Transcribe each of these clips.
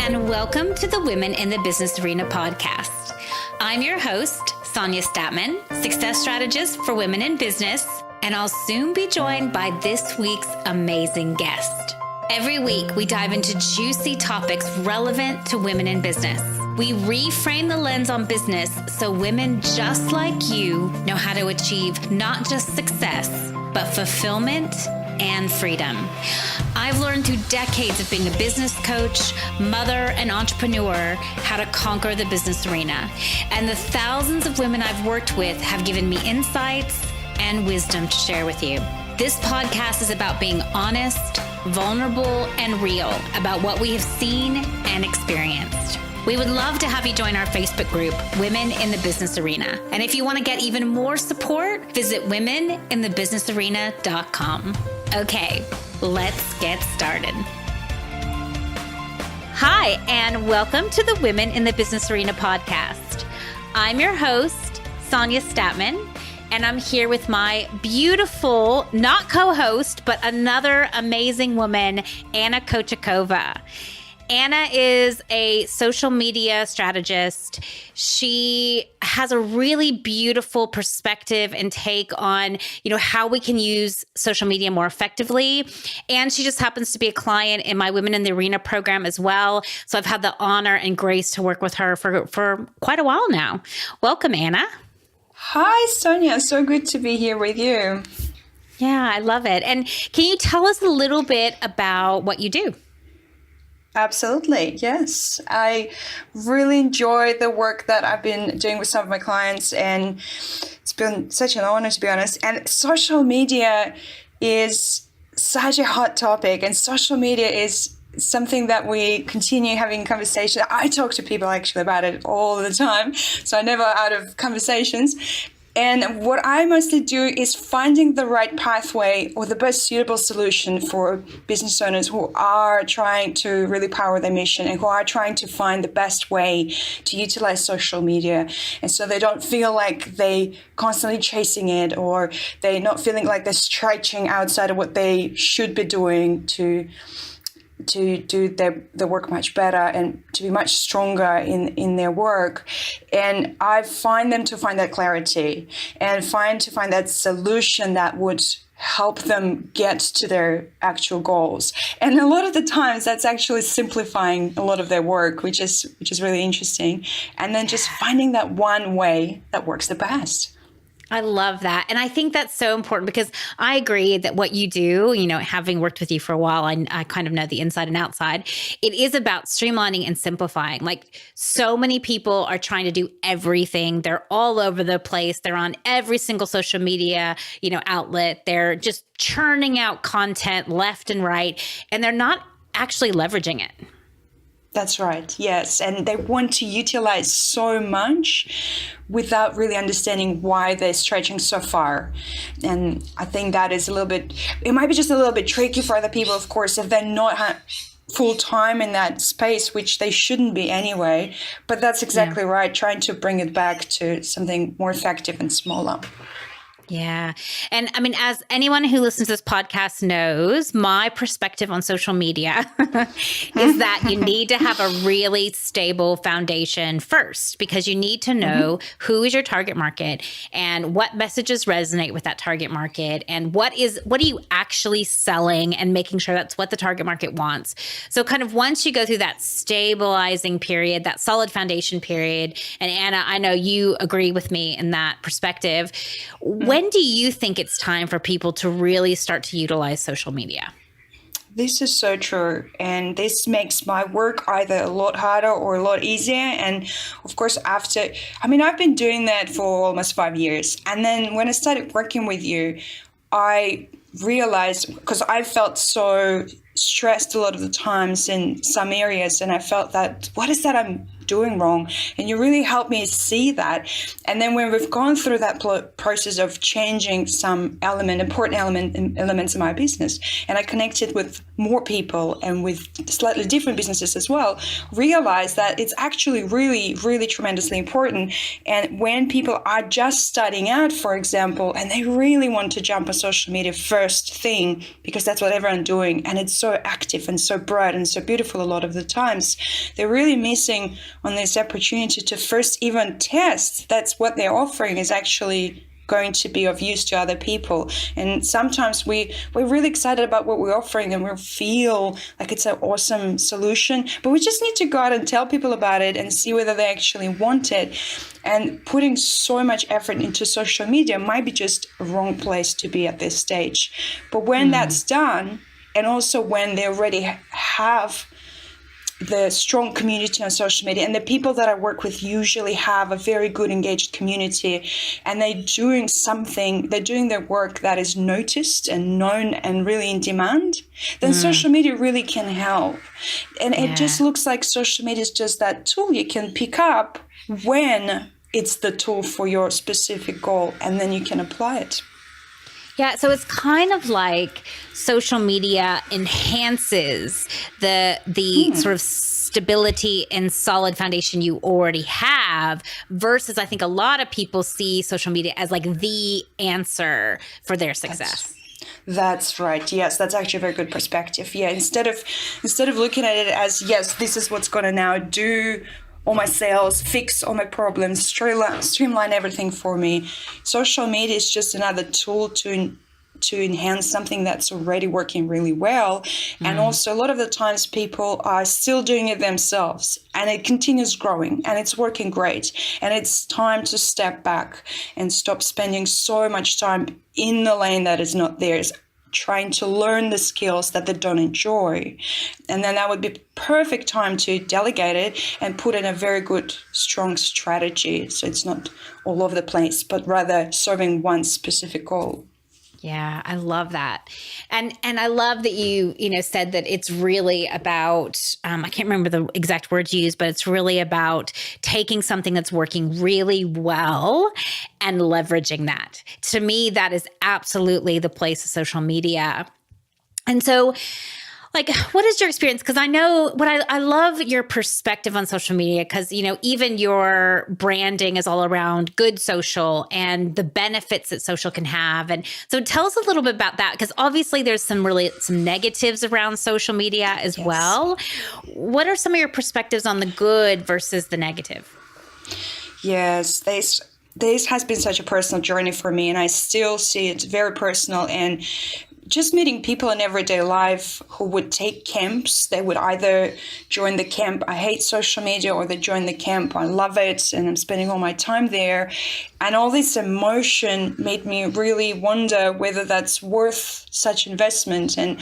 and welcome to the Women in the Business Arena podcast. I'm your host, Sonya Stattmann, success strategist for women in business, and I'll soon be joined by this week's amazing guest. Every week, we dive into juicy topics relevant to women in business. We reframe the lens on business so women just like you know how to achieve not just success, but fulfillment and freedom. I've learned through decades of being a business coach, mother, and entrepreneur how to conquer the business arena. And the thousands of women I've worked with have given me insights and wisdom to share with you. This podcast is about being honest, vulnerable, and real about what we have seen and experienced. We would love to have you join our Facebook group, Women in the Business Arena. And if you want to get even more support, visit womeninthebusinessarena.com. Okay, let's get started. Hi, and welcome to the Women in the Business Arena podcast. I'm your host, Sonya Stattmann, and I'm here with my beautiful, not co-host, but another amazing woman, Anna Kochakova. Anna is a social media strategist. She has a really beautiful perspective and take on, how we can use social media more effectively. And she just happens to be a client in my Women in the Arena program as well. So I've had the honor and grace to work with her for quite a while now. Welcome, Anna. Hi, Sonia. So good to be here with you. Yeah, I love it. And can you tell us a little bit about what you do? Absolutely. Yes. I really enjoy the work that I've been doing with some of my clients, and it's been such an honor, to be honest. And social media is such a hot topic, and social media is something that we continue having conversations. I talk to people actually about it all the time, so I'm never out of conversations. And what I mostly do is finding the right pathway or the best suitable solution for business owners who are trying to really power their mission and who are trying to find the best way to utilize social media. And so they don't feel like they constantly chasing it, or they're not feeling like they're stretching outside of what they should be doing to do their work much better and to be much stronger in their work. And I find them to find that clarity and find that solution that would help them get to their actual goals. And a lot of the times that's actually simplifying a lot of their work, which is really interesting. And then just finding that one way that works the best. I love that. And I think that's so important because I agree that what you do, having worked with you for a while, I kind of know the inside and outside. It is about streamlining and simplifying. Like, so many people are trying to do everything. They're all over the place. They're on every single social media, outlet. They're just churning out content left and right, and they're not actually leveraging it. That's right. Yes. And they want to utilize so much without really understanding why they're stretching so far. And I think that is it might be just a little bit tricky for other people, of course, if they're not full time in that space, which they shouldn't be anyway. But that's exactly right. Trying to bring it back to something more effective and smaller. Yeah. And I mean, as anyone who listens to this podcast knows, my perspective on social media is that you need to have a really stable foundation first, because you need to know who is your target market and what messages resonate with that target market, and what are you actually selling, and making sure that's what the target market wants. So kind of once you go through that stabilizing period, that solid foundation period, and Anna, I know you agree with me in that perspective. When do you think it's time for people to really start to utilize social media? This is so true. And this makes my work either a lot harder or a lot easier. And of course, I've been doing that for almost 5 years. And then when I started working with you, I realized, because I felt so stressed a lot of the times in some areas, and I felt that, what is that I'm doing wrong. And you really helped me see that. And then when we've gone through that process of changing some important elements in my business, and I connected with more people and with slightly different businesses as well, realized that it's actually really, really tremendously important. And when people are just starting out, for example, and they really want to jump on social media first thing, because that's what everyone's doing, and it's so active and so bright and so beautiful a lot of the times, they're really missing on this opportunity to first even test that's what they're offering is actually going to be of use to other people. And sometimes we're really excited about what we're offering and we feel like it's an awesome solution, but we just need to go out and tell people about it and see whether they actually want it. And putting so much effort into social media might be just a wrong place to be at this stage. But when that's done, and also when they already have the strong community on social media, and the people that I work with usually have a very good engaged community, and they're doing their work that is noticed and known and really in demand, then social media really can help. And it just looks like social media is just that tool you can pick up when it's the tool for your specific goal, and then you can apply it. Yeah, so it's kind of like social media enhances the sort of stability and solid foundation you already have, versus I think a lot of people see social media as like the answer for their success. That's right. Yes, that's actually a very good perspective. Yeah, instead of looking at it as, yes, this is what's going to now do all my sales, fix all my problems, streamline everything for me. Social media is just another tool to enhance something that's already working really well. And also a lot of the times people are still doing it themselves, and it continues growing and it's working great. And it's time to step back and stop spending so much time in the lane that is not theirs, trying to learn the skills that they don't enjoy. And then that would be perfect time to delegate it and put in a very good, strong strategy. So it's not all over the place, but rather serving one specific goal. Yeah, I love that. And I love that you said that it's really about, I can't remember the exact words you used, but it's really about taking something that's working really well and leveraging that. To me, that is absolutely the place of social media. And so, like, what is your experience? Because I know I love your perspective on social media, because, even your branding is all around good social and the benefits that social can have. And so tell us a little bit about that, because obviously there's some negatives around social media as well. What are some of your perspectives on the good versus the negative? Yes, this has been such a personal journey for me, and I still see it very personal. And just meeting people in everyday life who would take camps. They would either join the camp, I hate social media, or they join the camp, I love it, and I'm spending all my time there. And all this emotion made me really wonder whether that's worth such investment and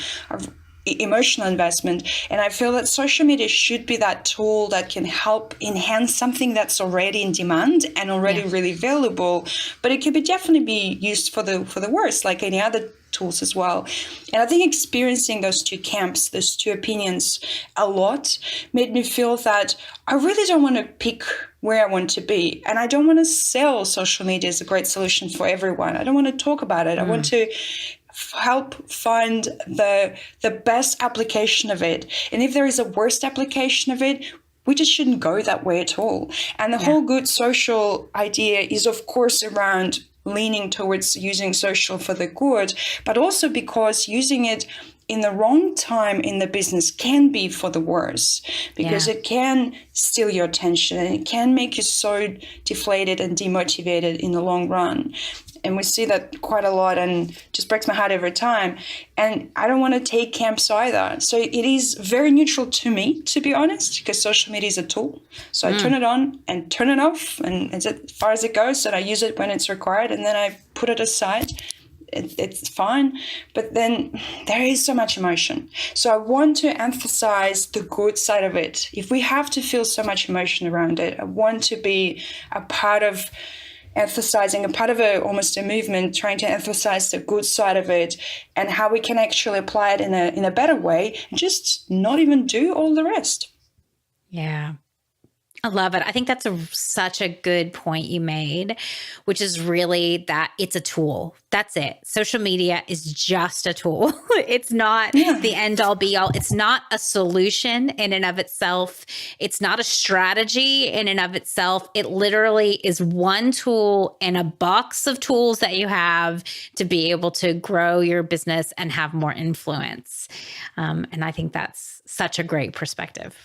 emotional investment. And I feel that social media should be that tool that can help enhance something that's already in demand and already really valuable, but it could definitely be used for the worse, like any other tools as well. And I think experiencing those two camps, those two opinions a lot, made me feel that I really don't want to pick where I want to be. And I don't want to sell social media as a great solution for everyone. I don't want to talk about it. I want to help find the best application of it. And if there is a worst application of it, we just shouldn't go that way at all. And the whole good social idea is, of course, around leaning towards using social for the good, but also because using it in the wrong time in the business can be for the worse, because it can steal your attention and it can make you so deflated and demotivated in the long run. And we see that quite a lot, and just breaks my heart every time. And I don't want to take camps either. So it is very neutral to me, to be honest, because social media is a tool. So I turn it on and turn it off, and as far as it goes, and I use it when it's required, and then I put it aside. It's fine. But then there is so much emotion. So I want to emphasize the good side of it. If we have to feel so much emotion around it, I want to be a part of emphasizing, a part of almost a movement, trying to emphasize the good side of it and how we can actually apply it in a better way, and just not even do all the rest. Yeah. I love it. I think that's such a good point you made, which is really that it's a tool. That's it. Social media is just a tool. It's not the end all be all. It's not a solution in and of itself. It's not a strategy in and of itself. It literally is one tool in a box of tools that you have to be able to grow your business and have more influence. And I think that's such a great perspective.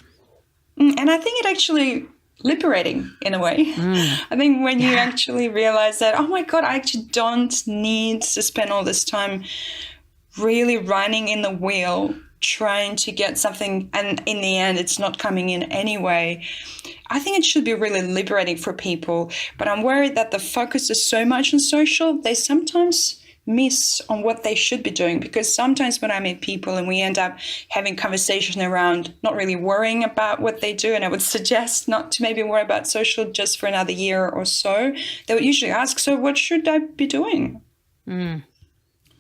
And I think it actually liberating in a way. I think when you actually realize that, oh my God, I actually don't need to spend all this time really running in the wheel, trying to get something, and in the end, it's not coming in anyway. I think it should be really liberating for people. But I'm worried that the focus is so much on social, they sometimes miss on what they should be doing, because sometimes when I meet people and we end up having conversation around not really worrying about what they do, and I would suggest not to maybe worry about social just for another year or so, they would usually ask, so what should I be doing?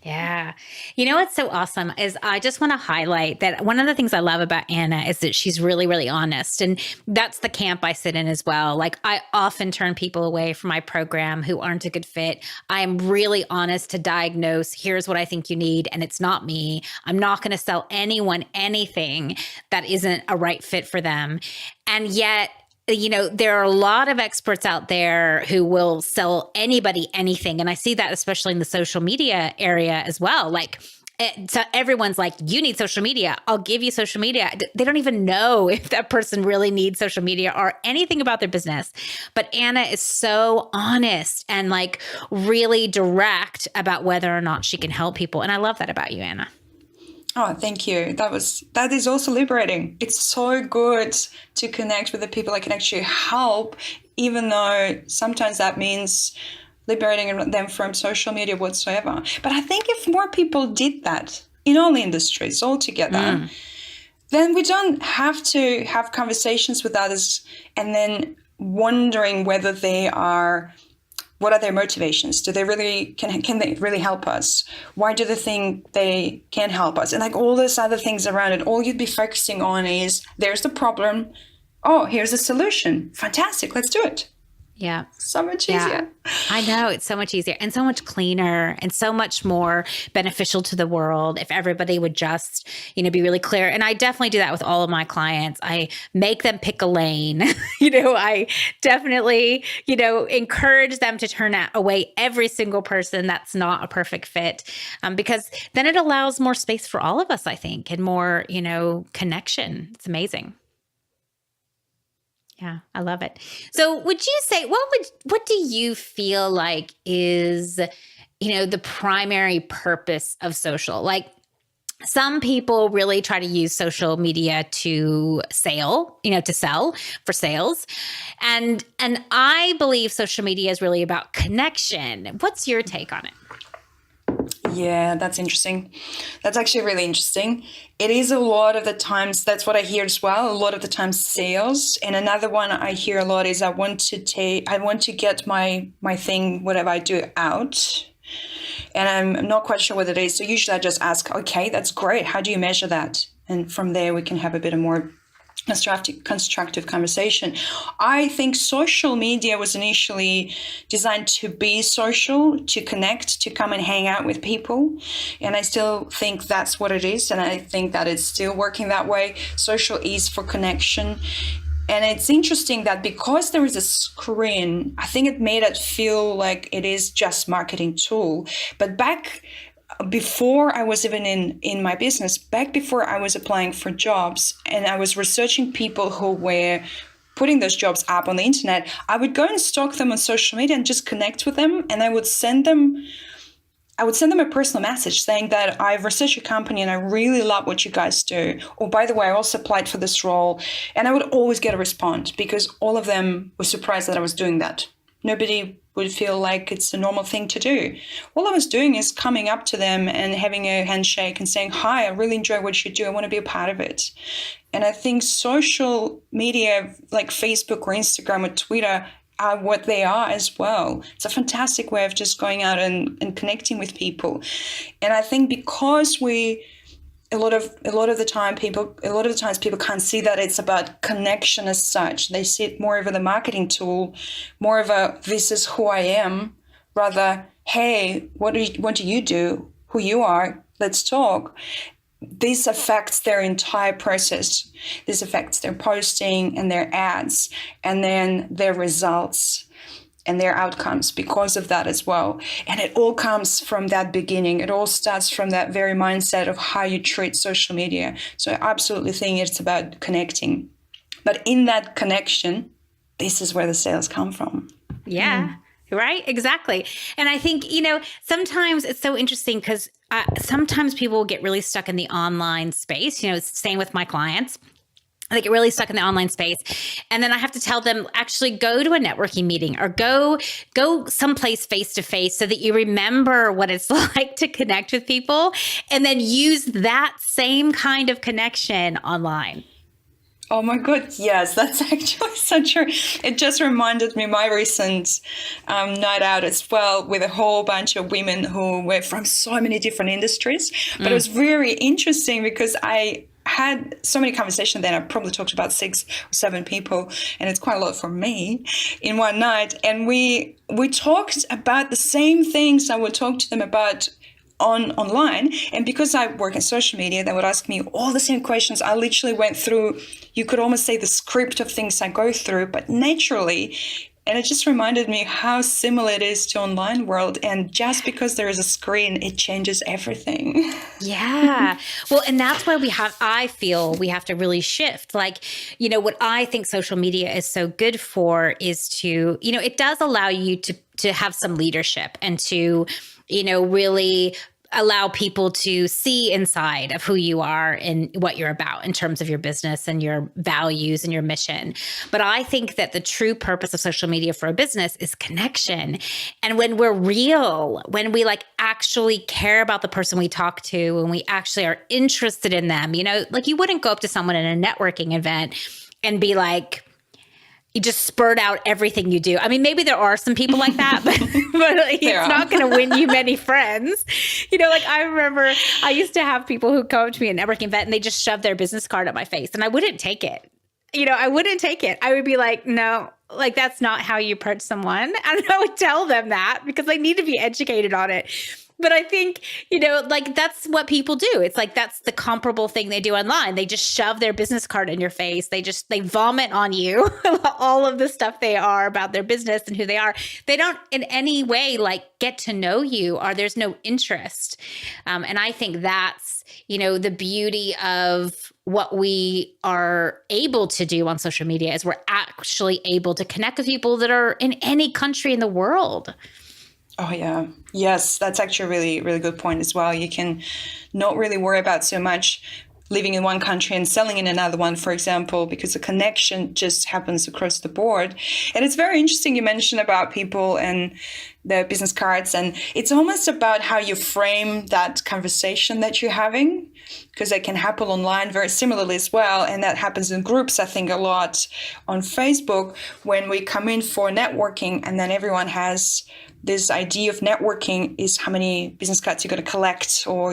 Yeah. You know what's so awesome is I just want to highlight that one of the things I love about Anna is that she's really, really honest. And that's the camp I sit in as well. Like, I often turn people away from my program who aren't a good fit. I am really honest to diagnose, here's what I think you need, and it's not me. I'm not going to sell anyone anything that isn't a right fit for them. And yet, you know, there are a lot of experts out there who will sell anybody anything. And I see that especially in the social media area as well. Like, so everyone's like, you need social media. I'll give you social media. They don't even know if that person really needs social media or anything about their business. But Anna is so honest and like really direct about whether or not she can help people. And I love that about you, Anna. Oh, thank you. That is also liberating. It's so good to connect with the people I can actually help, even though sometimes that means liberating them from social media whatsoever. But I think if more people did that in all industries altogether, then we don't have to have conversations with others and then wondering whether they are, what are their motivations? Do they really, can they really help us? Why do they think they can help us? And like all those other things around it, all you'd be focusing on is, there's the problem. Oh, here's a solution. Fantastic. Let's do it. Yeah. So much easier. I know, it's so much easier and so much cleaner and so much more beneficial to the world if everybody would just, you know, be really clear. And I definitely do that with all of my clients. I make them pick a lane. I definitely, encourage them to turn away every single person that's not a perfect fit, because then it allows more space for all of us, I think, and more, connection. It's amazing. Yeah, I love it. So would you say, what do you feel like is, the primary purpose of social? Like, some people really try to use social media to sell for sales. And I believe social media is really about connection. What's your take on it? Yeah, that's interesting. That's actually really interesting. It is a lot of the times, that's what I hear as well, a lot of the times sales. And another one I hear a lot is I want to get my thing, whatever I do, out. And I'm not quite sure what it is. So usually I just ask, okay, that's great. How do you measure that? And from there we can have a bit of more constructive conversation. I think social media was initially designed to be social, to connect, to come and hang out with people. And I still think that's what it is. And I think that it's still working that way. Social is for connection. And it's interesting that because there is a screen, I think it made it feel like it is just marketing tool. But back before I was even in my business, back before I was applying for jobs and I was researching people who were putting those jobs up on the internet, I would go and stalk them on social media and just connect with them. And I would send them a personal message saying that I've researched your company and I really love what you guys do. Or by the way, I also applied for this role. And I would always get a response because all of them were surprised that I was doing that. Nobody would feel like it's a normal thing to do. All I was doing is coming up to them and having a handshake and saying, hi, I really enjoy what you do. I want to be a part of it. And I think social media like Facebook or Instagram or Twitter are what they are as well. It's a fantastic way of just going out and connecting with people. And I think because a lot of the times people can't see that it's about connection as such. They see it more of a marketing tool, more of a this is who I am, rather, hey, what do you do? Who you are? Let's talk. This affects their entire process. This affects their posting and their ads, and then their results and their outcomes because of that as well. And it all comes from that beginning. It all starts from that very mindset of how you treat social media. So I absolutely think it's about connecting. But in that connection, this is where the sales come from. Yeah. Right? Exactly. And I think, sometimes it's so interesting because sometimes people get really stuck in the online space, same with my clients. They get really stuck in the online space. And then I have to tell them, actually go to a networking meeting or go someplace face to face so that you remember what it's like to connect with people and then use that same kind of connection online. Oh my God, yes, that's actually so true. It just reminded me my recent night out as well with a whole bunch of women who were from so many different industries. But it was very interesting because I had so many conversations then. I probably talked to about 6 or 7 people, and it's quite a lot for me in one night. And we talked about the same things I would talk to them about online. And because I work in social media, they would ask me all the same questions. I literally went through, you could almost say, the script of things I go through, but naturally. And it just reminded me how similar it is to online world. And just because there is a screen, it changes everything. Yeah. Well, and that's why I feel we have to really shift. Like, what I think social media is so good for is to, it does allow you to have some leadership and to, really allow people to see inside of who you are and what you're about in terms of your business and your values and your mission. But I think that the true purpose of social media for a business is connection. And when we're real, when we actually care about the person we talk to, and we actually are interested in them, you wouldn't go up to someone in a networking event and be like, you just spurt out everything you do. I mean, maybe there are some people like that, but it's not going to win you many friends. I remember I used to have people who come up to me at a networking event and they just shove their business card at my face and I wouldn't take it. I wouldn't take it. I would be like, no, that's not how you approach someone. And I would tell them that because they need to be educated on it. But I think, that's what people do. It's that's the comparable thing they do online. They just shove their business card in your face. They vomit on you all of the stuff they are about their business and who they are. They don't in any way get to know you, or there's no interest. And I think that's, the beauty of what we are able to do on social media is we're actually able to connect with people that are in any country in the world. Oh, yeah. Yes, that's actually a really, really good point as well. You can not really worry about so much living in one country and selling in another one, for example, because the connection just happens across the board. And it's very interesting you mentioned about people and their business cards. And it's almost about how you frame that conversation that you're having, because it can happen online very similarly as well. And that happens in groups, I think, a lot on Facebook when we come in for networking and then everyone has this idea of networking is how many business cards you're going to collect, or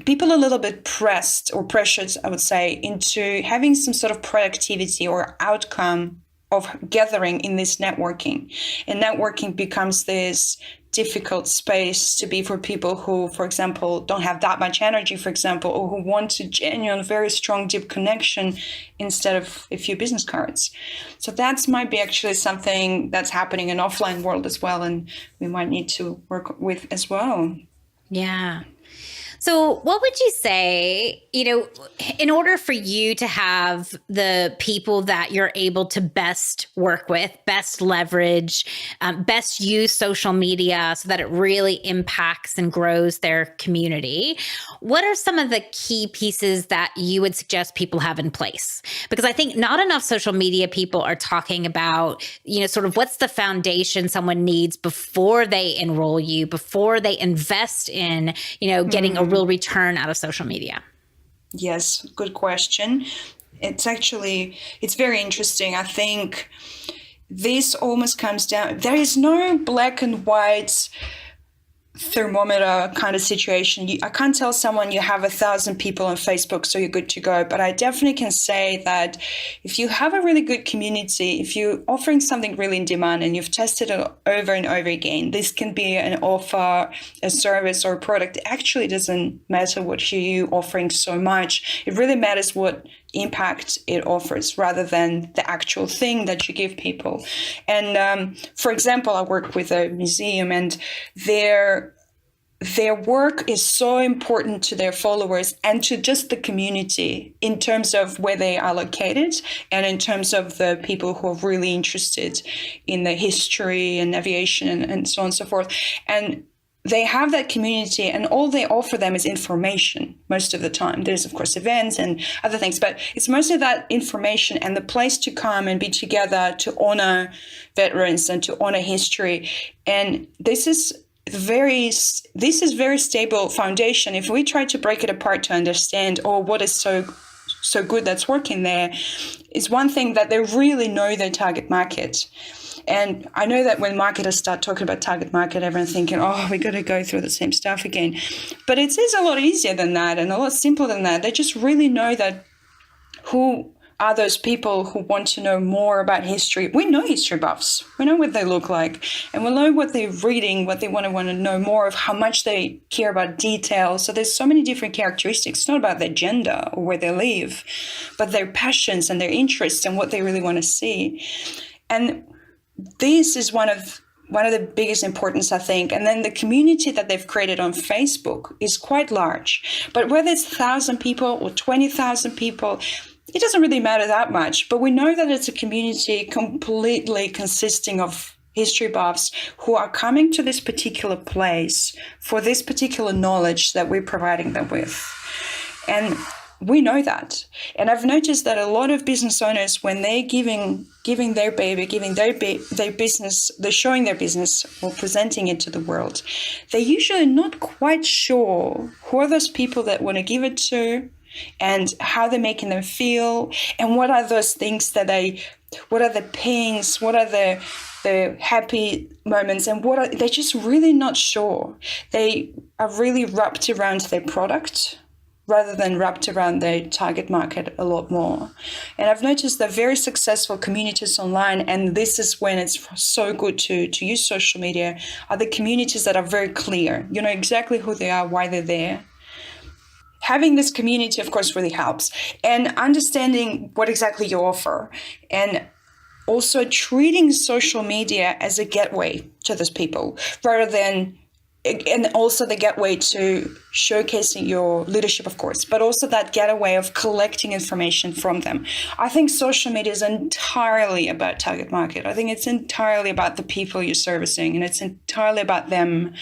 people are a little bit pressed or pressured, I would say, into having some sort of productivity or outcome of gathering in this networking. And networking becomes this difficult space to be for people who, for example, don't have that much energy, for example, or who want a genuine, very strong, deep connection instead of a few business cards. So that might be actually something that's happening in offline world as well, and we might need to work with as well. Yeah. So what would you say, in order for you to have the people that you're able to best work with, best leverage, best use social media so that it really impacts and grows their community, what are some of the key pieces that you would suggest people have in place? Because I think not enough social media people are talking about, sort of what's the foundation someone needs before they enroll you, before they invest in, getting a real return out of social media. Yes, good question. It's very interesting. I think this almost comes down, there is no black and white thermometer kind of situation. I can't tell someone you have 1,000 people on Facebook, so you're good to go. But I definitely can say that if you have a really good community, if you're offering something really in demand and you've tested it over and over again, this can be an offer, a service, or a product. It actually doesn't matter what you're offering so much. It really matters what impact it offers rather than the actual thing that you give people. And for example, I work with a museum, and their work is so important to their followers and to just the community in terms of where they are located and in terms of the people who are really interested in the history and aviation and so on and so forth. And they have that community, and all they offer them is information most of the time. There's, of course, events and other things, but it's mostly that information and the place to come and be together to honor veterans and to honor history. And this is very stable foundation. If we try to break it apart to understand, what is so good that's working there, is one thing that they really know their target market. And I know that when marketers start talking about target market, everyone's thinking, we got to go through the same stuff again. But it is a lot easier than that and a lot simpler than that. They just really know that who are those people who want to know more about history. We know history buffs. We know what they look like. And we know what they're reading, what they want to know more of, how much they care about details. So there's so many different characteristics. It's not about their gender or where they live, but their passions and their interests and what they really want to see. And this is one of the biggest importance, I think. And then the community that they've created on Facebook is quite large. But whether it's 1,000 people or 20,000 people, it doesn't really matter that much. But we know that it's a community completely consisting of history buffs who are coming to this particular place for this particular knowledge that we're providing them with. And we know that. And I've noticed that a lot of business owners, when they're giving their baby, their business, they're showing their business or presenting it to the world, they're usually not quite sure who are those people that want to give it to and how they're making them feel and what are those things what are the pains, what are the happy moments, and they're just really not sure. They are really wrapped around their product rather than wrapped around their target market a lot more. And I've noticed that very successful communities online, and this is when it's so good to use social media, are the communities that are very clear. You know exactly who they are, why they're there. Having this community, of course, really helps. And understanding what exactly you offer. And also treating social media as a gateway to those people rather than, and also the gateway to showcasing your leadership, of course, but also that gateway of collecting information from them. I think social media is entirely about target market. I think it's entirely about the people you're servicing, and it's entirely about them.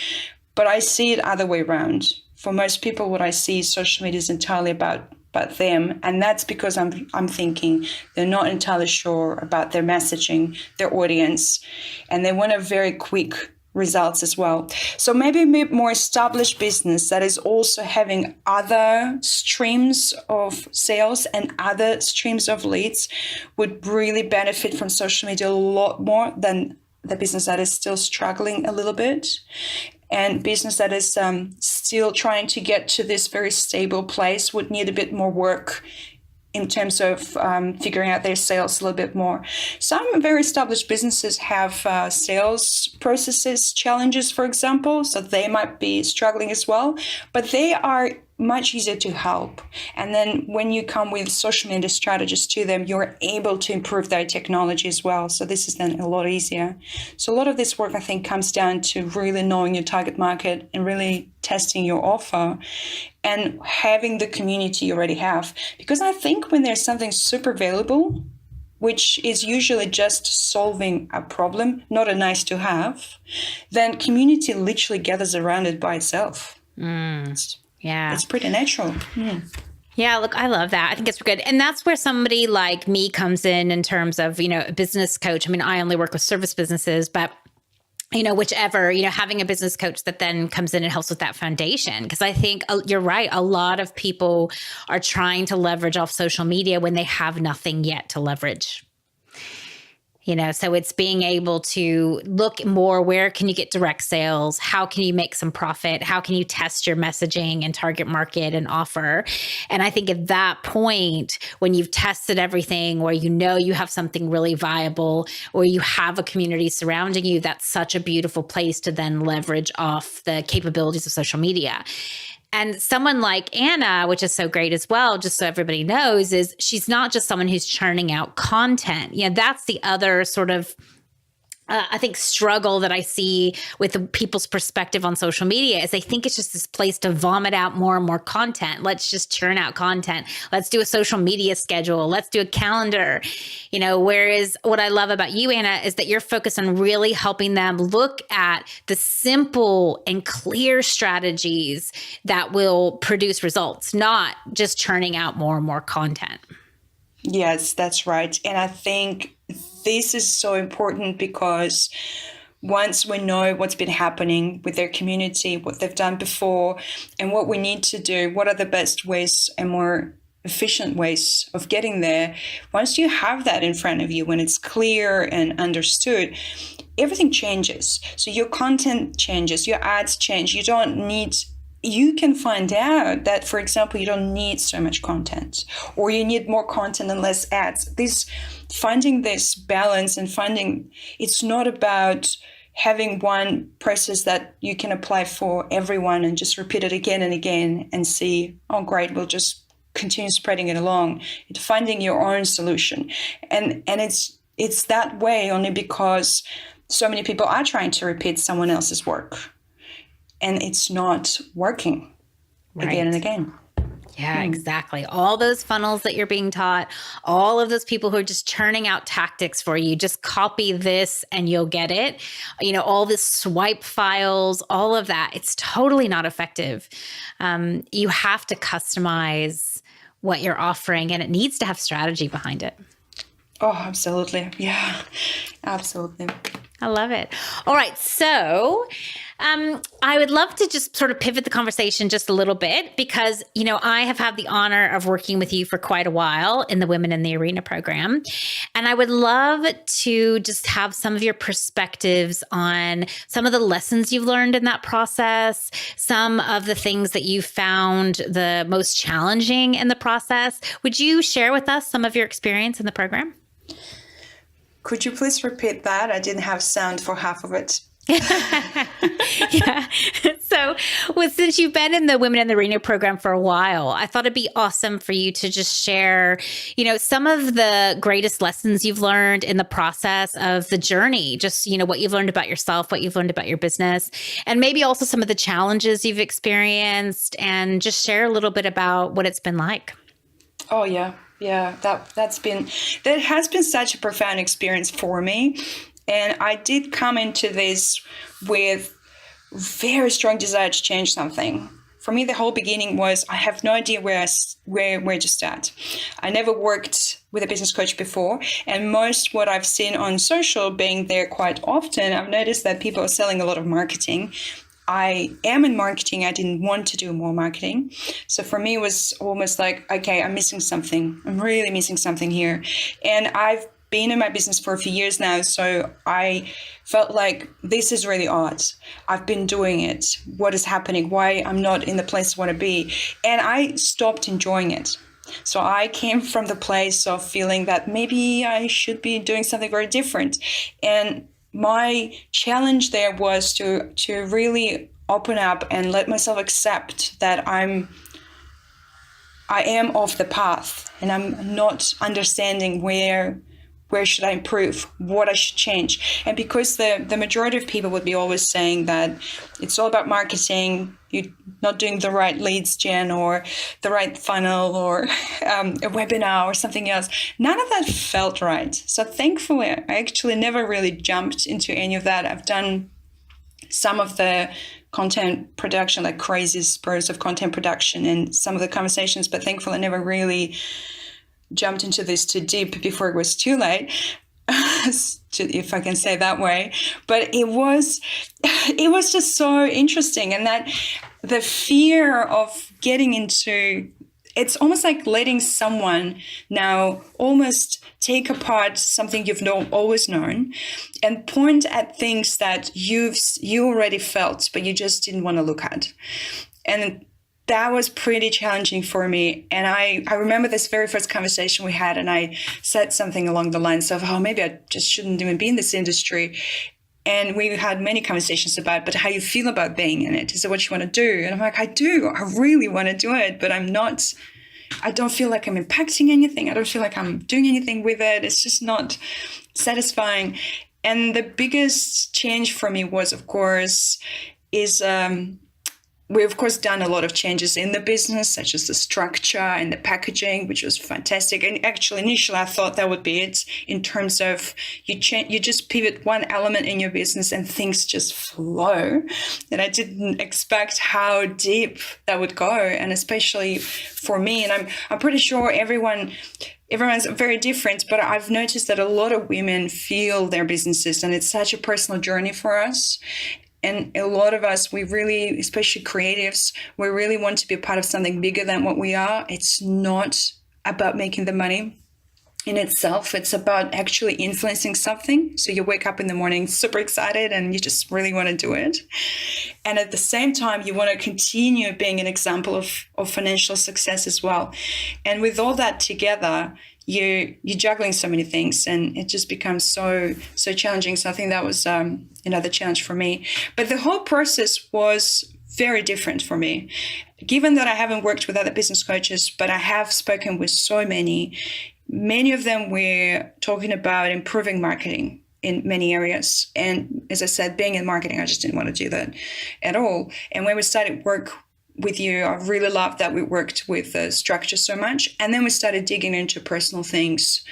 But I see it other way around. For most people, what I see is social media is entirely about them. And that's because I'm thinking they're not entirely sure about their messaging, their audience, and they want a very quick results as well. So maybe a more established business that is also having other streams of sales and other streams of leads would really benefit from social media a lot more than the business that is still struggling a little bit. And business that is still trying to get to this very stable place would need a bit more work in terms of figuring out their sales a little bit more. Some very established businesses have sales processes challenges, for example, so they might be struggling as well, but they are much easier to help. And then when you come with social media strategists to them, you're able to improve their technology as well. So this is then a lot easier. So a lot of this work, I think, comes down to really knowing your target market and really testing your offer and having the community you already have. Because I think when there's something super valuable, which is usually just solving a problem, not a nice to have, then community literally gathers around it by itself. Yeah. It's pretty natural. Yeah, look, I love that. I think it's good. And that's where somebody like me comes in terms of, a business coach. I mean, I only work with service businesses, but whichever, having a business coach that then comes in and helps with that foundation. Because I think you're right. A lot of people are trying to leverage off social media when they have nothing yet to leverage. So it's being able to look more, where can you get direct sales? How can you make some profit? How can you test your messaging and target market and offer? And I think at that point, when you've tested everything, where you have something really viable, or you have a community surrounding you, that's such a beautiful place to then leverage off the capabilities of social media. And someone like Anna, which is so great as well, just so everybody knows, is she's not just someone who's churning out content. That's the other sort of I think struggle that I see with the people's perspective on social media is they think it's just this place to vomit out more and more content. Let's just churn out content. Let's do a social media schedule. Let's do a calendar. Whereas what I love about you, Anna, is that you're focused on really helping them look at the simple and clear strategies that will produce results, not just churning out more and more content. Yes, that's right. And I think this is so important because once we know what's been happening with their community, what they've done before, and what we need to do, what are the best ways and more efficient ways of getting there, once you have that in front of you, when it's clear and understood, everything changes. So your content changes, your ads change. You can find out that, for example, you don't need so much content, or you need more content and less ads. Finding this balance and it's not about having one process that you can apply for everyone and just repeat it again and again and see, oh, great, we'll just continue spreading it along. It's finding your own solution. And it's that way only because so many people are trying to repeat someone else's work. And it's not working again and again. Yeah, exactly. All those funnels that you're being taught, all of those people who are just churning out tactics for you, just copy this and you'll get it. All this swipe files, all of that, it's totally not effective. You have to customize what you're offering, and it needs to have strategy behind it. Oh, absolutely. Yeah, absolutely. I love it. All right. So I would love to just sort of pivot the conversation just a little bit because, I have had the honor of working with you for quite a while in the Women in the Arena program. And I would love to just have some of your perspectives on some of the lessons you've learned in that process, some of the things that you found the most challenging in the process. Would you share with us some of your experience in the program? Could you please repeat that? I didn't have sound for half of it. Yeah. So since you've been in the Women in the Arena program for a while, I thought it'd be awesome for you to just share, some of the greatest lessons you've learned in the process of the journey, just, what you've learned about yourself, what you've learned about your business, and maybe also some of the challenges you've experienced, and just share a little bit about what it's been like. Oh, yeah. Yeah, that has been such a profound experience for me. And I did come into this with very strong desire to change something. For me, the whole beginning was I have no idea where to start. I never worked with a business coach before, and most what I've seen on social, being there quite often, I've noticed that people are selling a lot of marketing. I am in marketing. I didn't want to do more marketing. So for me, it was almost like, okay, I'm missing something. I'm really missing something here. And I've been in my business for a few years now, so I felt like this is really odd. I've been doing it. What is happening? Why I'm not in the place I want to be? And I stopped enjoying it. So I came from the place of feeling that maybe I should be doing something very different. And my challenge there was to really open up and let myself accept that I am off the path and I'm not understanding where should I improve, what I should change. And because the majority of people would be always saying that it's all about marketing, you're not doing the right leads gen or the right funnel or a webinar or something else. None of that felt right. So thankfully, I actually never really jumped into any of that. I've done some of the content production, like crazy spurs of content production and some of the conversations, but thankfully I never really jumped into this too deep before it was too late, if I can say that way. But it was just so interesting, and that the fear of getting into it's almost like letting someone now almost take apart something you've always known and point at things that you already felt, but you just didn't want to look at. And that was pretty challenging for me. And I remember this very first conversation we had, and I said something along the lines of, oh, maybe I just shouldn't even be in this industry. And we had many conversations about, but how you feel about being in it. Is it what you want to do? And I'm like, I do. I really want to do it, but I don't feel like I'm impacting anything. I don't feel like I'm doing anything with it. It's just not satisfying. And the biggest change for me was, of course, we've, of course, done a lot of changes in the business, such as the structure and the packaging, which was fantastic. And actually, initially, I thought that would be it in terms of you just pivot one element in your business and things just flow. And I didn't expect how deep that would go. And especially for me, and I'm pretty sure everyone's very different, but I've noticed that a lot of women feel their businesses, and it's such a personal journey for us. And a lot of us, we really, especially creatives, we really want to be a part of something bigger than what we are. It's not about making the money in itself. It's about actually influencing something. So you wake up in the morning super excited and you just really want to do it. And at the same time, you want to continue being an example of financial success as well. And with all that together, you're juggling so many things, and it just becomes so challenging. So I think that was another challenge for me. But the whole process was very different for me. Given that I haven't worked with other business coaches, but I have spoken with so many of them were talking about improving marketing in many areas. And as I said, being in marketing, I just didn't want to do that at all. And when we started work with you, I really loved that we worked with the structure so much. And then we started digging into personal things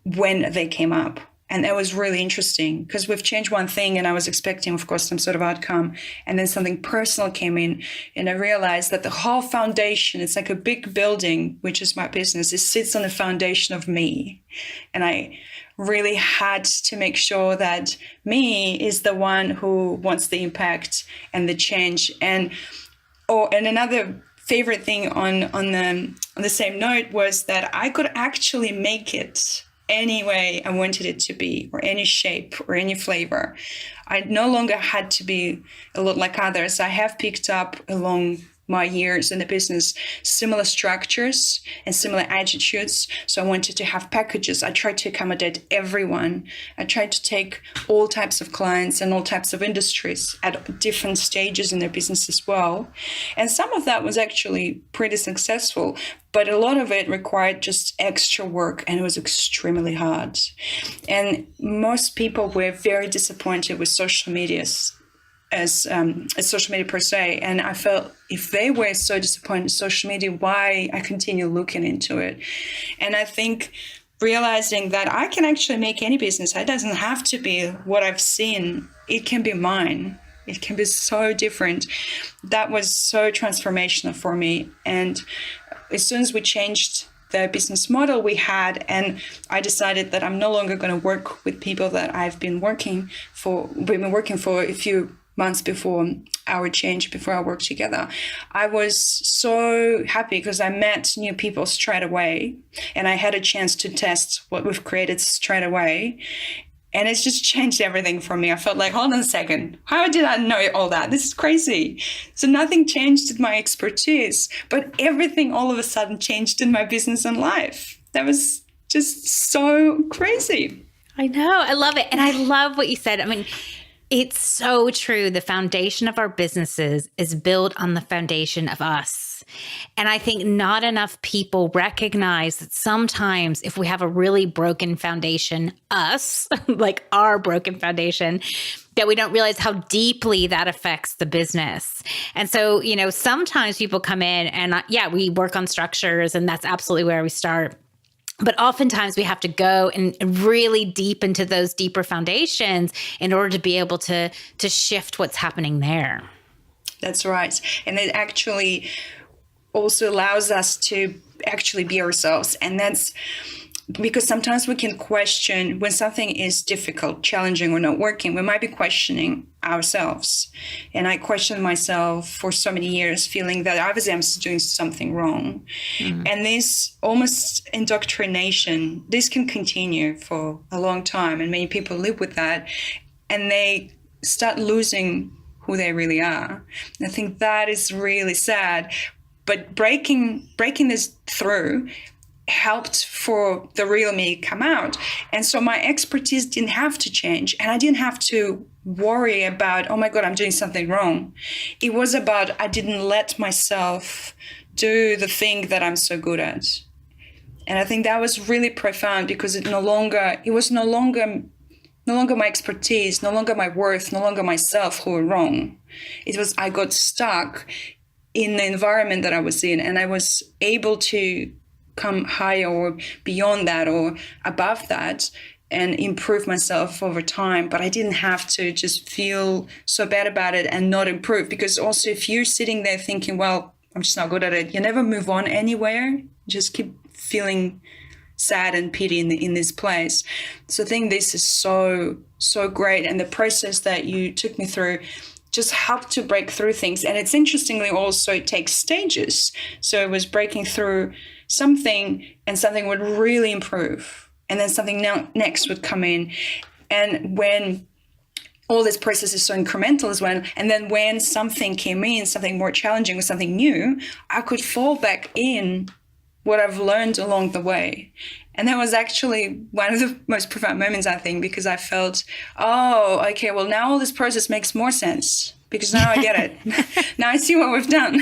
when they came up. And that was really interesting because we've changed one thing and I was expecting, of course, some sort of outcome. And then something personal came in and I realized that the whole foundation, it's like a big building, which is my business. It sits on the foundation of me. And I really had to make sure that me is the one who wants the impact and the change. And another favorite thing on the same note was that I could actually make it any way I wanted it to be, or any shape or any flavor. I no longer had to be a lot like others. I have picked up along my years in the business similar structures and similar attitudes. So I wanted to have packages. I tried to accommodate everyone. I tried to take all types of clients and all types of industries at different stages in their business as well. And some of that was actually pretty successful, but a lot of it required just extra work and it was extremely hard. And most people were very disappointed with social media as social media per se. And I felt if they were so disappointed in social media, why I continue looking into it. And I think realizing that I can actually make any business. It doesn't have to be what I've seen. It can be mine. It can be so different. That was so transformational for me. And as soon as we changed the business model we had, and I decided that I'm no longer going to work with people that we've been working for a few months before our change, before our work together. I was so happy because I met new people straight away and I had a chance to test what we've created straight away. And it's just changed everything for me. I felt like, hold on a second, how did I know all that? This is crazy. So nothing changed in my expertise, but everything all of a sudden changed in my business and life. That was just so crazy. I know. I love it. And I love what you said. I mean, it's so true. The foundation of our businesses is built on the foundation of us. And I think not enough people recognize that sometimes if we have a really broken foundation, us, like our broken foundation, that we don't realize how deeply that affects the business. And so, sometimes people come in and we work on structures and that's absolutely where we start. But oftentimes we have to go and really deep into those deeper foundations in order to be able to shift what's happening there. That's right. And it actually also allows us to actually be ourselves. And that's because sometimes we can question when something is difficult, challenging, or not working. We might be questioning ourselves. And I questioned myself for so many years, feeling that I was doing something wrong. And this almost indoctrination, this can continue for a long time. And many people live with that. And they start losing who they really are. And I think that is really sad. But breaking this through helped for the real me come out. And so my expertise didn't have to change, and I didn't have to worry about, oh my God, I'm doing something wrong. It was about, I didn't let myself do the thing that I'm so good at. And I think that was really profound, because it was no longer my expertise, no longer my worth, no longer myself who were wrong. It was, I got stuck in the environment that I was in, and I was able to come higher or beyond that or above that and improve myself over time. But I didn't have to just feel so bad about it and not improve, because also if you're sitting there thinking, well, I'm just not good at it, you never move on anywhere. You just keep feeling sad and pity in this place. So I think this is so great, and the process that you took me through just helped to break through things. And it's interestingly also, it takes stages. So it was breaking through something, and something would really improve, and then something next would come in. And when all this process is so incremental as well, and then when something came in, something more challenging or something new, I could fall back in what I've learned along the way. And that was actually one of the most profound moments, I think, because I felt, oh, okay, well, now all this process makes more sense, because now I get it. Now I see what we've done.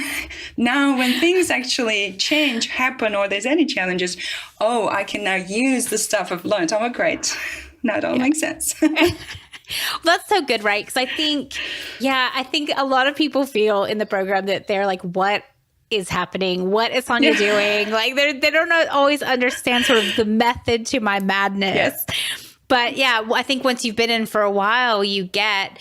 Now when things actually change, happen, or there's any challenges, oh, I can now use the stuff I've learned. Oh, great. Now it all makes sense. Well, that's so good, right? Because I think a lot of people feel in the program that they're like, what is happening? What is Sonya doing? Like they don't always understand sort of the method to my madness. Yes. But yeah, I think once you've been in for a while, you get,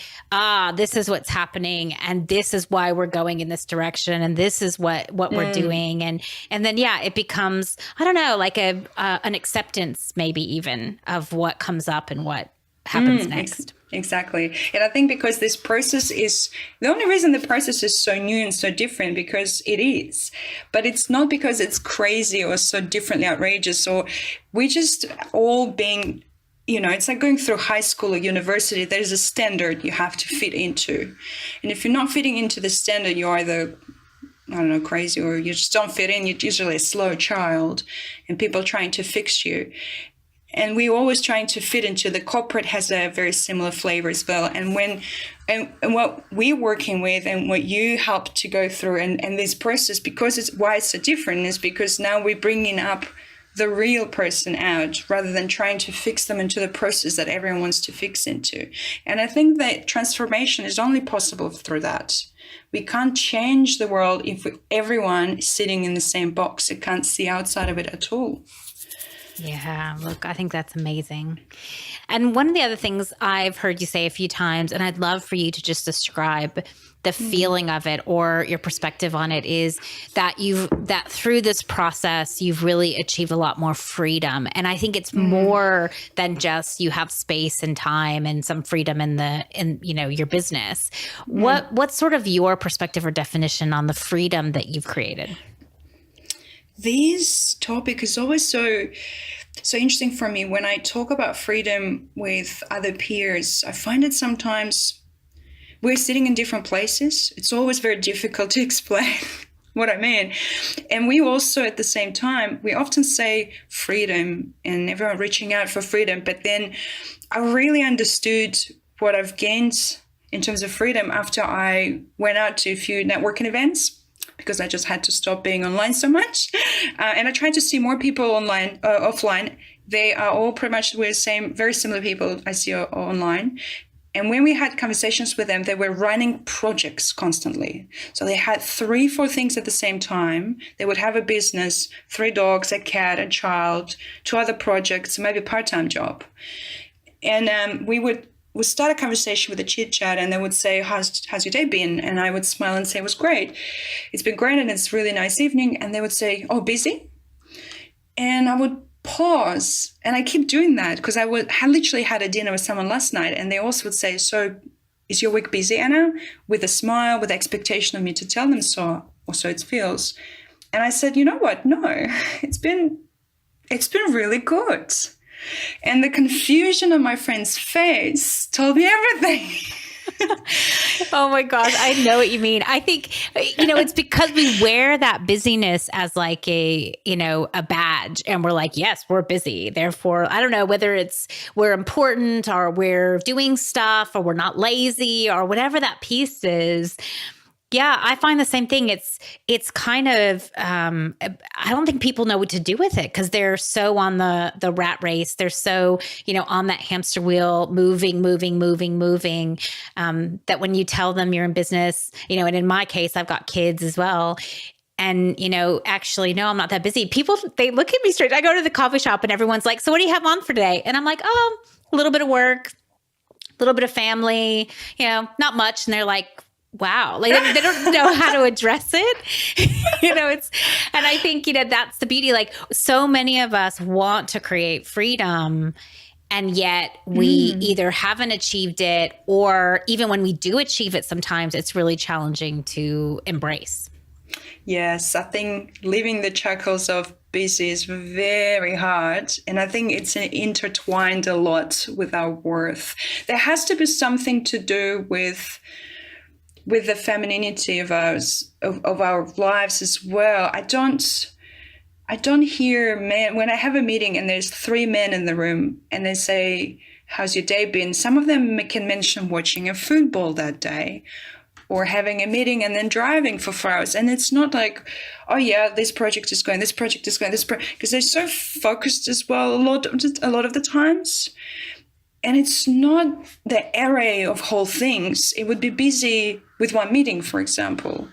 this is what's happening, and this is why we're going in this direction, and this is what we're doing. And then, it becomes, I don't know, like an acceptance maybe even of what comes up and what happens next. Exactly. And I think because this process is, the only reason the process is so new and so different, because it is, but it's not because it's crazy or so differently outrageous, or we just all being, it's like going through high school or university. There's a standard you have to fit into. And if you're not fitting into the standard, you're either, I don't know, crazy, or you just don't fit in. You're usually a slow child, and people trying to fix you. And we're always trying to fit into, the corporate has a very similar flavor as well. And what we're working with, and what you help to go through, and this process, because why it's so different, is because now we're bringing up the real person out, rather than trying to fix them into the process that everyone wants to fix into. And I think that transformation is only possible through that. We can't change the world if everyone is sitting in the same box. It can't see outside of it at all. Yeah, look, I think that's amazing. And one of the other things I've heard you say a few times, and I'd love for you to just describe the feeling of it or your perspective on it, is that that through this process, you've really achieved a lot more freedom. And I think it's more than just you have space and time and some freedom in your business. What's sort of your perspective or definition on the freedom that you've created? This topic is always so interesting for me. When I talk about freedom with other peers, I find it sometimes we're sitting in different places. It's always very difficult to explain what I mean. And we also, at the same time, we often say freedom and everyone reaching out for freedom. But then I really understood what I've gained in terms of freedom after I went out to a few networking events, because I just had to stop being online so much. And I tried to see more people offline. They are all pretty much the same, very similar people I see online. And when we had conversations with them, they were running projects constantly. So they had 3-4 things at the same time. They would have a business, 3 dogs, a cat, a child, 2 other projects, maybe a part-time job. And we start a conversation with a chit chat, and they would say, how's your day been? And I would smile and say, it was great. It's been great, and it's a really nice evening. And they would say, oh, busy? And I would pause. And I keep doing that because I literally had a dinner with someone last night, and they also would say, so is your week busy, Anna? With a smile, with the expectation of me to tell them so, or so it feels. And I said, you know what? No, it's been really good. And the confusion on my friend's face told me everything. Oh my gosh, I know what you mean. I think, it's because we wear that busyness as like a badge, and we're like, yes, we're busy. Therefore, I don't know whether it's we're important or we're doing stuff or we're not lazy or whatever that piece is. Yeah, I find the same thing. It's kind of, I don't think people know what to do with it because they're so on the rat race. They're so, on that hamster wheel, moving, that when you tell them you're in business, and in my case, I've got kids as well. And, actually, no, I'm not that busy. People, they look at me straight. I go to the coffee shop and everyone's like, so what do you have on for today? And I'm like, oh, a little bit of work, a little bit of family, not much. And they're like, wow, like they don't know how to address it. And I think, that's the beauty. Like so many of us want to create freedom, and yet we either haven't achieved it, or even when we do achieve it, sometimes it's really challenging to embrace. Yes, I think leaving the shackles of busy is very hard. And I think it's intertwined a lot with our worth. There has to be something to do with the femininity of our lives as well. I don't hear men when I have a meeting and there's 3 men in the room and they say, how's your day been? Some of them can mention watching a football that day or having a meeting and then driving for 4 hours. And it's not like, oh yeah, this project is going, because they're so focused as well a lot of the times. And it's not the array of whole things. It would be busy with one meeting, for example.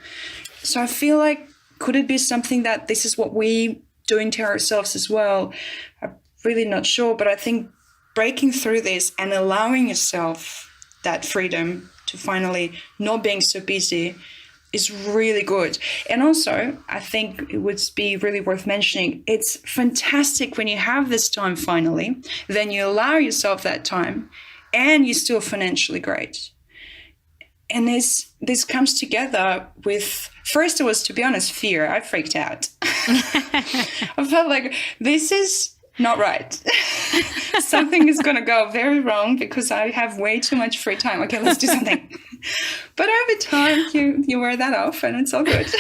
So I feel like, could it be something that this is what we doing to ourselves as well? I'm really not sure, but I think breaking through this and allowing yourself that freedom to finally not being so busy is really good. And also, I think it would be really worth mentioning, it's fantastic when you have this time finally, then you allow yourself that time and you're still financially great. And this comes together with, first it was, to be honest, fear. I freaked out. I felt like this is not right. Something is going to go very wrong because I have way too much free time. Okay, let's do something. But over time, you wear that off and it's all good.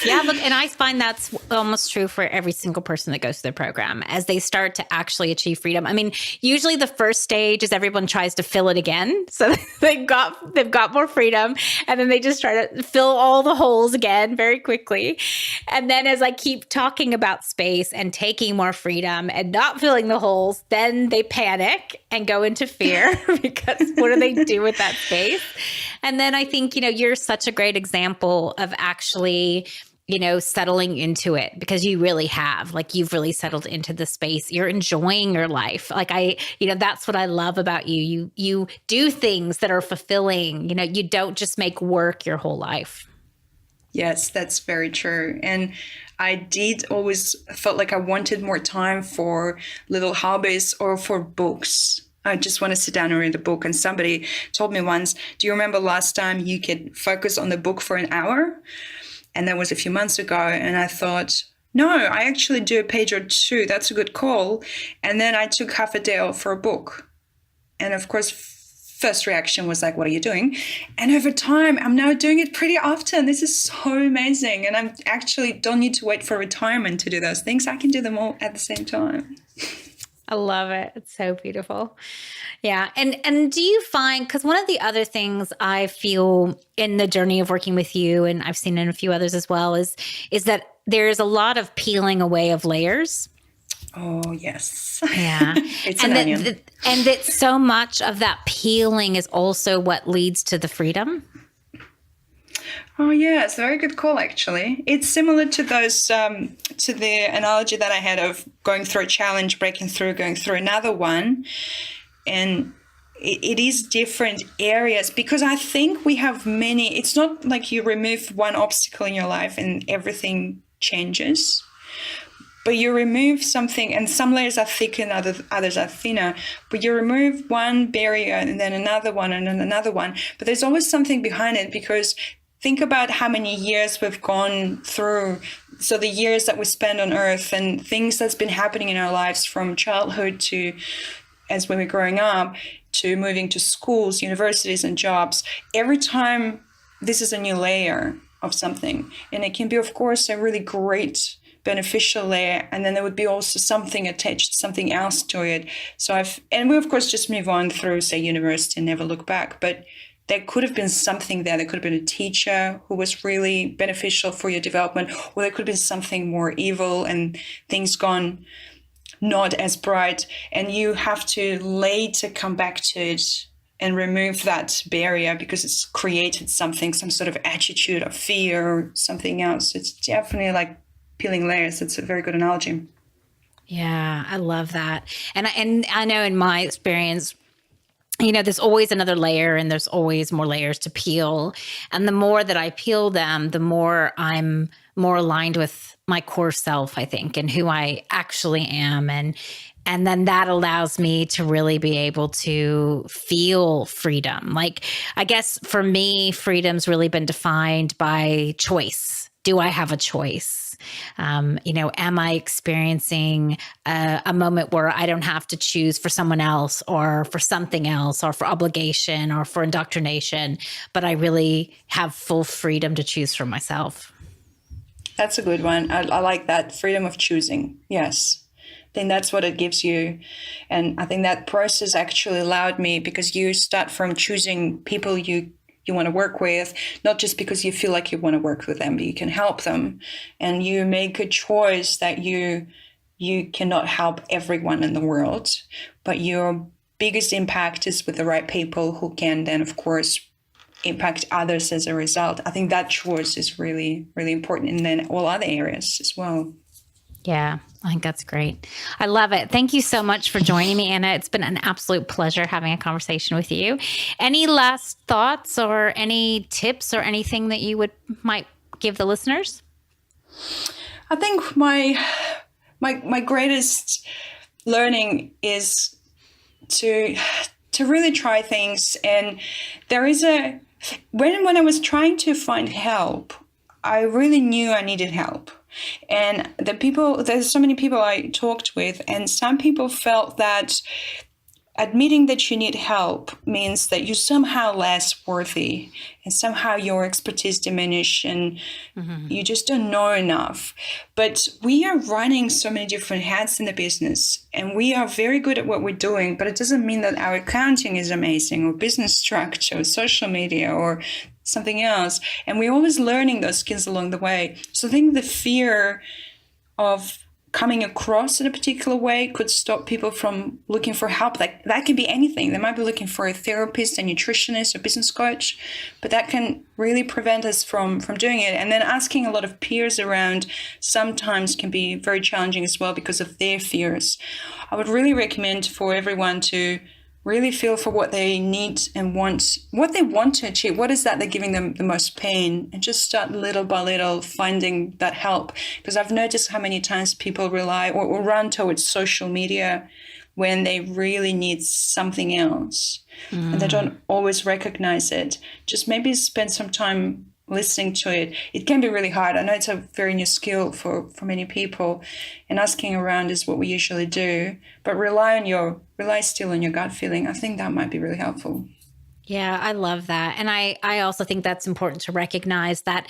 Yeah, look, and I find that's almost true for every single person that goes through the program as they start to actually achieve freedom. I mean, usually the first stage is everyone tries to fill it again. So they've got more freedom, and then they just try to fill all the holes again very quickly. And then as I keep talking about space and taking more freedom and not filling the holes, then they panic and go into fear because what do they do with that space? And then I think, you're such a great example of actually settling into it, because you really have, like, you've really settled into the space. You're enjoying your life. Like that's what I love about you. You do things that are fulfilling. You don't just make work your whole life. Yes, that's very true. And I did always felt like I wanted more time for little hobbies or for books. I just want to sit down and read a book. And somebody told me once, do you remember last time you could focus on the book for an hour? And that was a few months ago. And I thought, no, I actually do a page or two. That's a good call. And then I took half a day off for a book. And of course, first reaction was like, what are you doing? And over time, I'm now doing it pretty often. This is so amazing. And I actually don't need to wait for retirement to do those things. I can do them all at the same time. I love it. It's so beautiful. Yeah. And do you find, because one of the other things I feel in the journey of working with you, and I've seen in a few others as well, is that there's a lot of peeling away of layers. Oh, yes. Yeah. It's an onion. And that so much of that peeling is also what leads to the freedom. Oh, yeah, it's a very good call, actually. It's similar to those, to the analogy that I had of going through a challenge, breaking through, going through another one. And it is different areas, because I think we have many. It's not like you remove one obstacle in your life and everything changes. but you remove something, and some layers are thicker and others are thinner, but you remove one barrier and then another one and then another one. But there's always something behind it, because think about how many years we've gone through. So the years that we spend on Earth and things that's been happening in our lives from childhood to as when we're growing up to moving to schools, universities, and jobs. Every time this is a new layer of something. And it can be, of course, a really great beneficial layer, and then there would be also something attached, something else to it. And we of course just move on through, say, university and never look back. But there could have been something there. There could have been a teacher who was really beneficial for your development, or there could have been something more evil and things gone not as bright, and you have to later come back to it and remove that barrier because it's created something, some sort of attitude of fear or something else. It's definitely like peeling layers. It's a very good analogy. Yeah, I love that. And I know in my experience, there's always another layer and there's always more layers to peel. And the more that I peel them, the more I'm more aligned with my core self, I think, and who I actually am. And then that allows me to really be able to feel freedom. Like, I guess for me, freedom's really been defined by choice. Do I have a choice? Am I experiencing a moment where I don't have to choose for someone else or for something else or for obligation or for indoctrination, but I really have full freedom to choose for myself? That's a good one. I like that freedom of choosing. Yes. I think that's what it gives you. And I think that process actually allowed me, because you start from choosing people you want to work with, not just because you feel like you want to work with them, but you can help them. And you make a choice that you cannot help everyone in the world, but your biggest impact is with the right people who can then, of course, impact others as a result. I think that choice is really, really important. And then all other areas as well. Yeah, I think that's great. I love it. Thank you so much for joining me, Anna. It's been an absolute pleasure having a conversation with you. Any last thoughts or any tips or anything that you might give the listeners? I think my greatest learning is to really try things. And there is when I was trying to find help, I really knew I needed help. And there's so many people I talked with, and some people felt that admitting that you need help means that you're somehow less worthy and somehow your expertise diminished and you just don't know enough. But we are running so many different hats in the business, and we are very good at what we're doing, but it doesn't mean that our accounting is amazing or business structure or social media or something else. And we're always learning those skills along the way. So I think the fear of coming across in a particular way could stop people from looking for help. Like, that can be anything. They might be looking for a therapist, a nutritionist, a business coach, but that can really prevent us from doing it. And then asking a lot of peers around sometimes can be very challenging as well because of their fears. I would really recommend for everyone to really feel for what they need and want, what they want to achieve. What is that they're giving them the most pain? And just start little by little finding that help. Because I've noticed how many times people rely or run towards social media when they really need something else. And they don't always recognize it. Just maybe spend some time listening to it. It can be really hard. I know it's a very new skill for many people, and asking around is what we usually do, but rely still on your gut feeling. I think that might be really helpful. Yeah, I love that. And I also think that's important to recognize that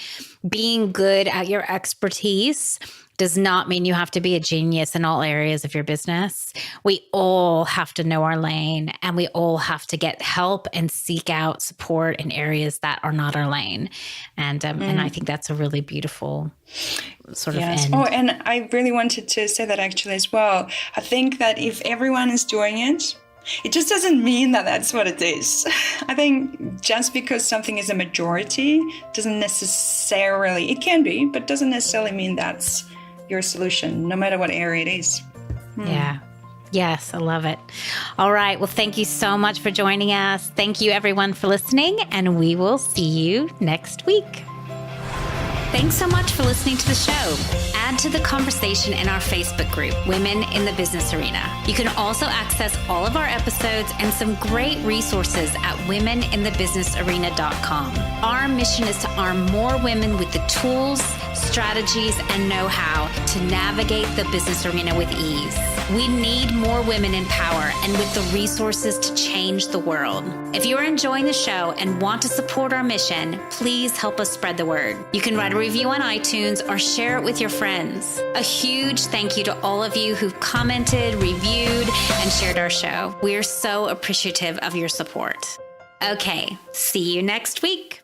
being good at your expertise does not mean you have to be a genius in all areas of your business. We all have to know our lane, and we all have to get help and seek out support in areas that are not our lane. And I think that's a really beautiful sort of end. Oh, and I really wanted to say that actually as well. I think that if everyone is doing it, it just doesn't mean that that's what it is. I think just because something is a majority doesn't necessarily, it can be, but doesn't necessarily mean that's your solution, no matter what area it is. Yeah. Yes, I love it. All right. Well, thank you so much for joining us. Thank you, everyone, for listening, and we will see you next week. Thanks so much for listening to the show. Add to the conversation in our Facebook group, Women in the Business Arena. You can also access all of our episodes and some great resources at womeninthebusinessarena.com. Our mission is to arm more women with the tools, strategies, and know-how to navigate the business arena with ease. We need more women in power and with the resources to change the world. If you are enjoying the show and want to support our mission, please help us spread the word. You can write a review on iTunes or share it with your friends. A huge thank you to all of you who've commented, reviewed, and shared our show. We are so appreciative of your support. Okay, see you next week.